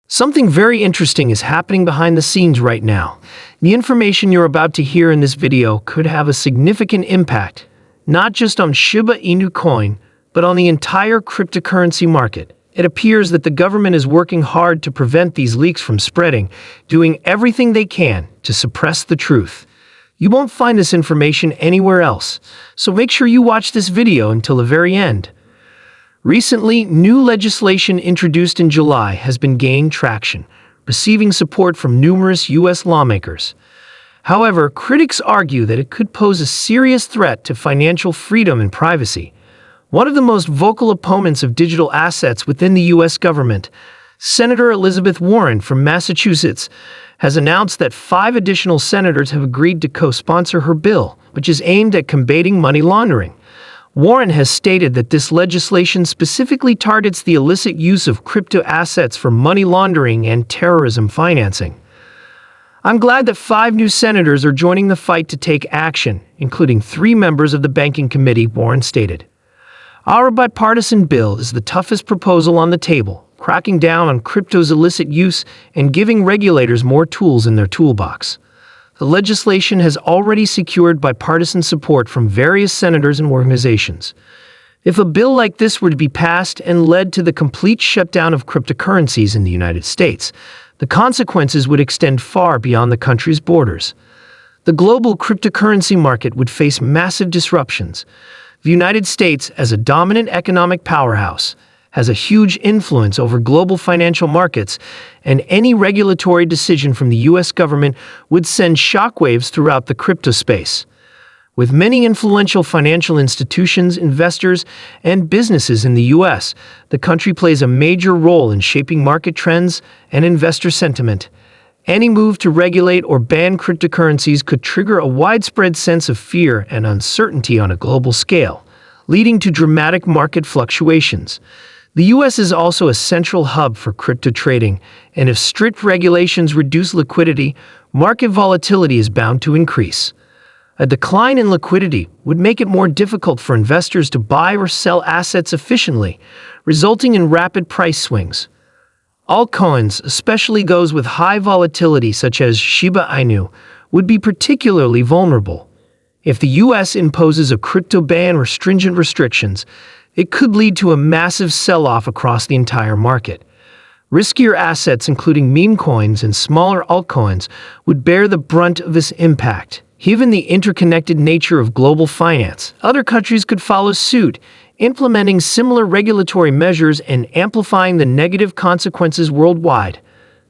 Something very interesting is happening behind the scenes right now. The information you're about to hear in this video could have a significant impact, not just on Shiba Inu coin, but on the entire cryptocurrency market. It appears that the government is working hard to prevent these leaks from spreading, doing everything they can to suppress the truth. You won't find this information anywhere else, so make sure you watch this video until the very end. Recently, new legislation introduced in July has been gaining traction, receiving support from numerous U.S. lawmakers. However, critics argue that it could pose a serious threat to financial freedom and privacy. One of the most vocal opponents of digital assets within the U.S. government, Senator Elizabeth Warren from Massachusetts, has announced that 5 additional senators have agreed to co-sponsor her bill, which is aimed at combating money laundering. Warren has stated that this legislation specifically targets the illicit use of crypto assets for money laundering and terrorism financing. I'm glad that 5 new senators are joining the fight to take action, including 3 members of the Banking Committee, Warren stated. Our bipartisan bill is the toughest proposal on the table, cracking down on crypto's illicit use and giving regulators more tools in their toolbox. The legislation has already secured bipartisan support from various senators and organizations. If a bill like this were to be passed and led to the complete shutdown of cryptocurrencies in the United States, the consequences would extend far beyond the country's borders. The global cryptocurrency market would face massive disruptions. The United States, as a dominant economic powerhouse, has a huge influence over global financial markets, and any regulatory decision from the U.S. government would send shockwaves throughout the crypto space. With many influential financial institutions, investors, and businesses in the U.S., the country plays a major role in shaping market trends and investor sentiment. Any move to regulate or ban cryptocurrencies could trigger a widespread sense of fear and uncertainty on a global scale, leading to dramatic market fluctuations. The U.S. is also a central hub for crypto trading, and if strict regulations reduce liquidity, market volatility is bound to increase. A decline in liquidity would make it more difficult for investors to buy or sell assets efficiently, resulting in rapid price swings. Altcoins, especially those with high volatility such as Shiba Inu, would be particularly vulnerable. If the U.S. imposes a crypto ban or stringent restrictions, it could lead to a massive sell-off across the entire market. Riskier assets, including meme coins and smaller altcoins, would bear the brunt of this impact. Given the interconnected nature of global finance, other countries could follow suit, implementing similar regulatory measures and amplifying the negative consequences worldwide.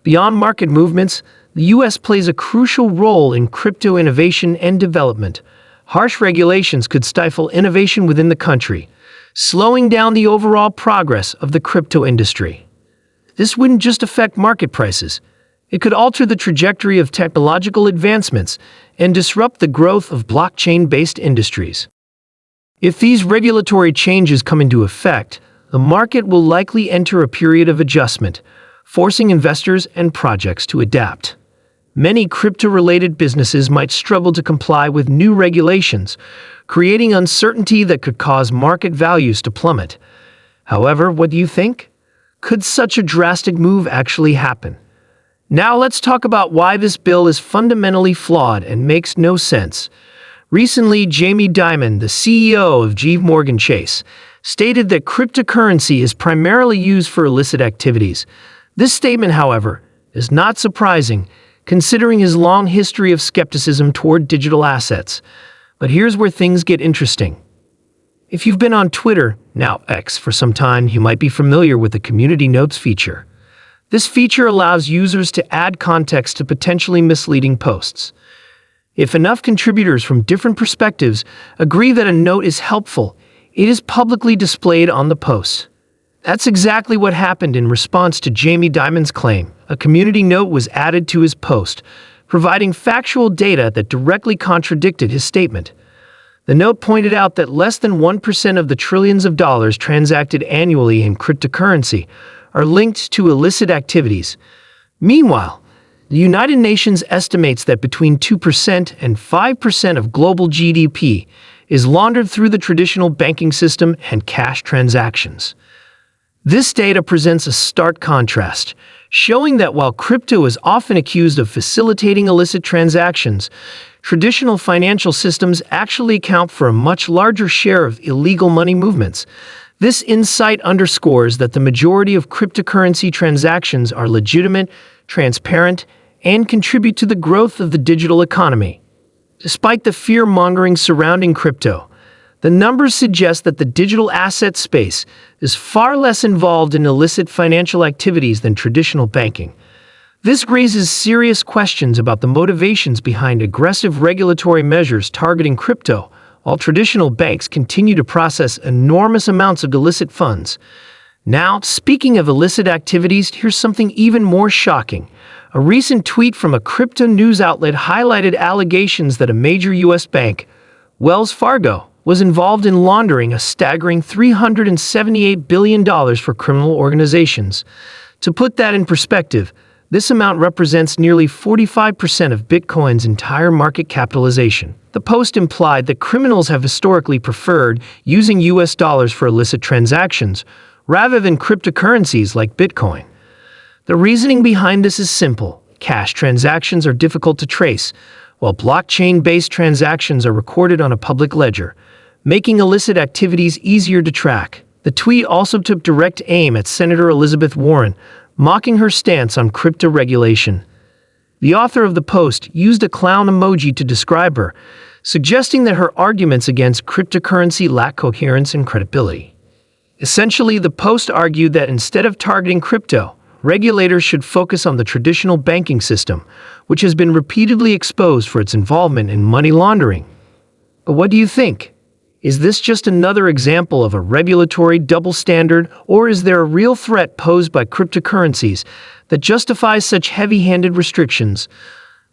Beyond market movements, the U.S. plays a crucial role in crypto innovation and development. Harsh regulations could stifle innovation within the country, slowing down the overall progress of the crypto industry. This wouldn't just affect market prices. It could alter the trajectory of technological advancements and disrupt the growth of blockchain-based industries. If these regulatory changes come into effect, the market will likely enter a period of adjustment, forcing investors and projects to adapt. Many crypto-related businesses might struggle to comply with new regulations, creating uncertainty that could cause market values to plummet. However, what do you think? Could such a drastic move actually happen? Now let's talk about why this bill is fundamentally flawed and makes no sense. Recently, Jamie Dimon, the CEO of JP Morgan Chase, stated that cryptocurrency is primarily used for illicit activities. This statement, however, is not surprising, considering his long history of skepticism toward digital assets. But here's where things get interesting. If you've been on Twitter, now X, for some time, you might be familiar with the Community Notes feature. This feature allows users to add context to potentially misleading posts. If enough contributors from different perspectives agree that a note is helpful, it is publicly displayed on the post. That's exactly what happened in response to Jamie Dimon's claim. A community note was added to his post, providing factual data that directly contradicted his statement. The note pointed out that less than 1% of the trillions of dollars transacted annually in cryptocurrency are linked to illicit activities. Meanwhile, the United Nations estimates that between 2% and 5% of global GDP is laundered through the traditional banking system and cash transactions. This data presents a stark contrast, showing that while crypto is often accused of facilitating illicit transactions, traditional financial systems actually account for a much larger share of illegal money movements. This insight underscores that the majority of cryptocurrency transactions are legitimate, transparent, and contribute to the growth of the digital economy. Despite the fear-mongering surrounding crypto, the numbers suggest that the digital asset space is far less involved in illicit financial activities than traditional banking. This raises serious questions about the motivations behind aggressive regulatory measures targeting crypto, while traditional banks continue to process enormous amounts of illicit funds. Now, speaking of illicit activities, here's something even more shocking. A recent tweet from a crypto news outlet highlighted allegations that a major U.S. bank, Wells Fargo, was involved in laundering a staggering $378 billion for criminal organizations. To put that in perspective, this amount represents nearly 45% of Bitcoin's entire market capitalization. The post implied that criminals have historically preferred using US dollars for illicit transactions, rather than cryptocurrencies like Bitcoin. The reasoning behind this is simple. Cash transactions are difficult to trace, while blockchain-based transactions are recorded on a public ledger, making illicit activities easier to track. The tweet also took direct aim at Senator Elizabeth Warren, mocking her stance on crypto regulation. The author of the post used a clown emoji to describe her, suggesting that her arguments against cryptocurrency lack coherence and credibility. Essentially, the post argued that instead of targeting crypto, regulators should focus on the traditional banking system, which has been repeatedly exposed for its involvement in money laundering. But what do you think? Is this just another example of a regulatory double standard, or is there a real threat posed by cryptocurrencies that justifies such heavy-handed restrictions?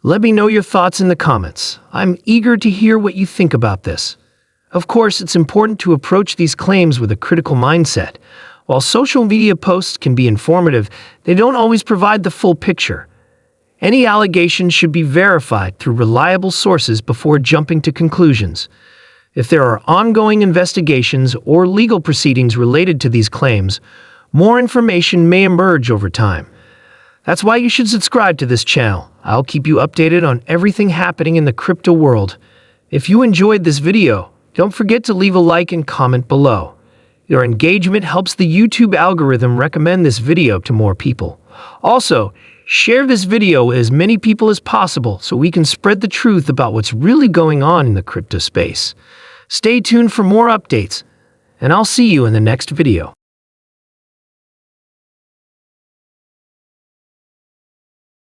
Let me know your thoughts in the comments. I'm eager to hear what you think about this. Of course, it's important to approach these claims with a critical mindset. While social media posts can be informative, they don't always provide the full picture. Any allegations should be verified through reliable sources before jumping to conclusions. If there are ongoing investigations or legal proceedings related to these claims, more information may emerge over time. That's why you should subscribe to this channel. I'll keep you updated on everything happening in the crypto world. If you enjoyed this video, don't forget to leave a like and comment below. Your engagement helps the YouTube algorithm recommend this video to more people. Also, share this video with as many people as possible so we can spread the truth about what's really going on in the crypto space. Stay tuned for more updates, and I'll see you in the next video.